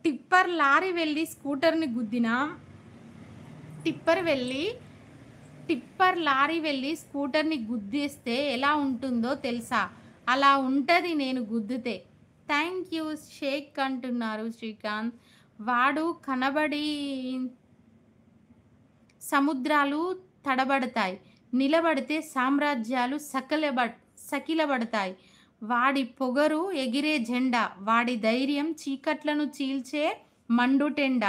Tipper lorry వెళ్ళి స్కూటర్‌ని గుద్దినా tipper వెళ్ళి tipper lorry వెళ్ళి స్కూటర్‌ని గుద్దేస్తే ఎలా ఉంటుందో తెలుసా? అలా ఉంటది నేను గుద్దితే. థాంక్ యూ షేక్ అంటున్నారు శ్రీకాంత్. వాడు కనబడి సముద్రాలు తడబడతాయి. నిలబడితే సామ్రాజ్యాలు సకిలబడతాయి. వాడి పొగరు ఎగిరే జెండా. వాడి ధైర్యం చీకట్లను చీల్చే మండుటెండ.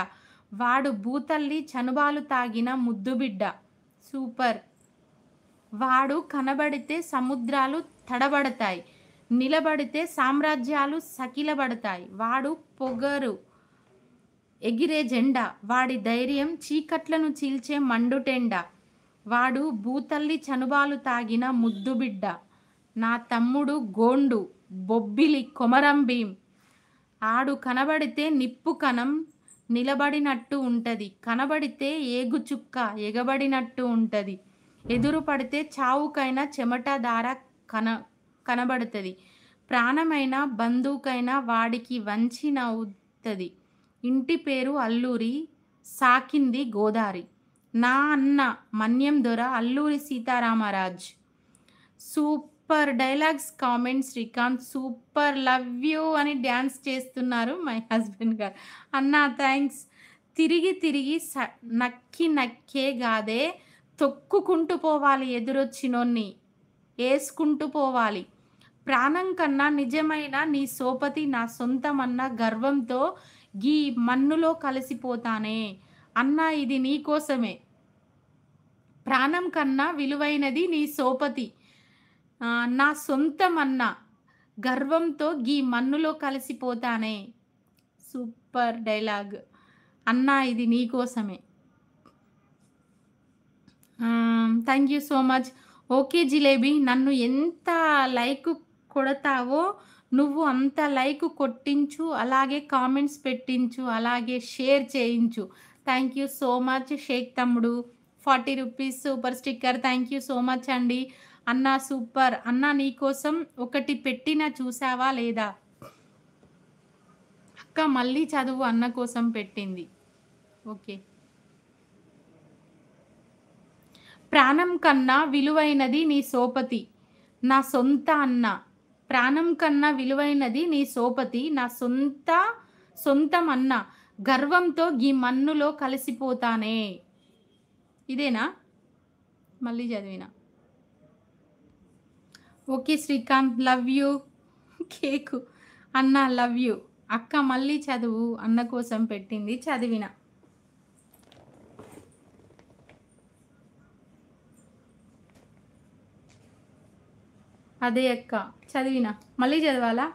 వాడు భూతల్లి చనుబాలు తాగిన ముద్దుబిడ్డ. సూపర్. వాడు కనబడితే సముద్రాలు తడబడతాయి. నిలబడితే సామ్రాజ్యాలు సకిలబడతాయి. వాడు పొగరు ఎగిరే జెండా. వాడి ధైర్యం చీకట్లను చీల్చే మండుటెండ. వాడు భూతల్లి చనుబాలు తాగిన ముద్దుబిడ్డ. నా తమ్ముడు గోండు బొబ్బిలి కొమరం భీం. ఆడు కనబడితే నిప్పు కణం నిలబడినట్టు ఉంటది. కనబడితే ఏగుచుక్క ఎగబడినట్టు ఉంటది. ఎదురు పడితే చావుకైనా చెమట దార కనబడుతుంది. ప్రాణమైన బంధువుకైనా వాడికి వంచి నవ్వుతుంది. ఇంటి పేరు అల్లూరి, సాకింది గోదారి. నా అన్న మన్యం దొర Alluri Sitaramaraj. Super dialogues comment Srikanth. Super love you అని డ్యాన్స్ చేస్తున్నారు మై హస్బెండ్ గారు. అన్న థ్యాంక్స్. తిరిగి తిరిగి నక్కే గాదే తొక్కుకుంటూ పోవాలి. ఎదురొచ్చినోన్ని వేసుకుంటూ పోవాలి. ప్రాణం కన్నా నిజమైన నీ సోపతి నా సొంతమన్న గర్వంతో గీ మన్నులో కలిసిపోతానే. అన్నా ఇది నీకోసమే. ప్రాణం కన్నా విలువైనది నీ సోపతి నా సొంతమన్న గర్వంతో గీ మన్నులో కలిసిపోతానే. Super dialogue. అన్నా ఇది నీకోసమే. Thank you so much. Okay jalebi, నన్ను ఎంత లైక్ కొడతావో నువ్వు అంత లైక్ కొట్టించు, అలాగే కామెంట్స్ పెట్టించు, అలాగే షేర్ చేయించు. Thank you so much Shaik తమ్ముడు. 40 rupees super sticker. Thank you so much అండి. అన్నా సూపర్. అన్నా నీకోసం ఒకటి పెట్టిన చూసావా లేదా? అక్క మళ్ళీ చదువు అన్న కోసం పెట్టింది. ఓకే. ప్రాణం కన్నా విలువైనది నీ సోపతి నా సొంత అన్న. ప్రాణం కన్నా విలువైనది నీ సోపతి నా సొంతం అన్న. గర్వంతో గీ మన్నులో కలిసిపోతానే. ఇదేనా? మళ్ళీ చదివినా. Okay Srikanth love you. Cake అన్న లవ్ యూ. అక్క మళ్ళీ చదువు అన్న కోసం పెట్టింది, చదివిన. అదే అక్క చదివిన, మళ్ళీ చదవాలా?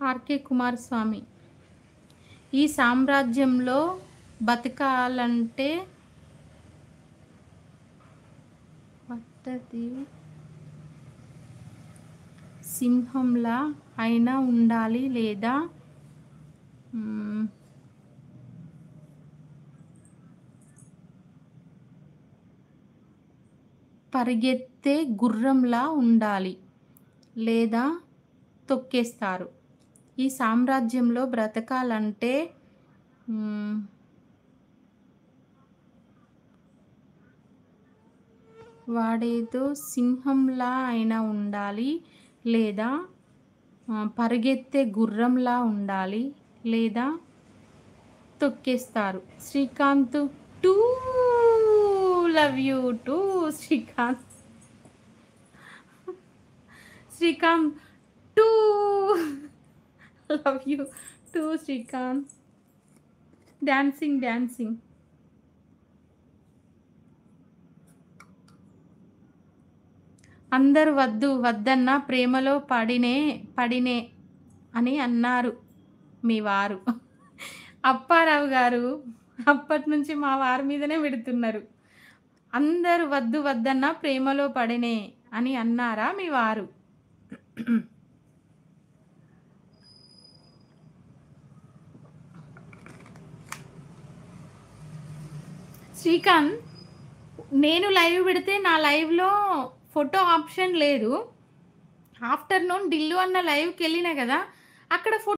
ఆర్కే కుమారస్వామి. ఈ సామ్రాజ్యంలో బతకాలంటే పట్టది సింహంలా అయినా ఉండాలి, లేదా పరిగెత్తే గుర్రంలా ఉండాలి, లేదా తొక్కేస్తారు. ఈ సామ్రాజ్యంలో బ్రతకాలంటే వాడేదో సింహంలా అయినా ఉండాలి, లేదా పరిగెత్తే గుర్రంలా ఉండాలి, లేదా తొక్కేస్తారు. Srikanth too love you too Srikanth. Srikanth too love you too Srikanth. Dancing. అందరు వద్దన్న ప్రేమలో పడినే అని అన్నారు మీ వారు. అప్పారావు గారు అప్పటి నుంచి మా వారి మీదనే పెడుతున్నారు. అందరు వద్దన్న ప్రేమలో పడినే అని అన్నారా మీ వారు? శ్రీకాంత్, నేను లైవ్ పెడితే నా లైవ్లో ఫోటో ఆప్షన్ లేదు. ఆఫ్టర్నూన్ ఢిల్లు అన్న లైవ్కి వెళ్ళినా కదా, అక్కడ ఫోటో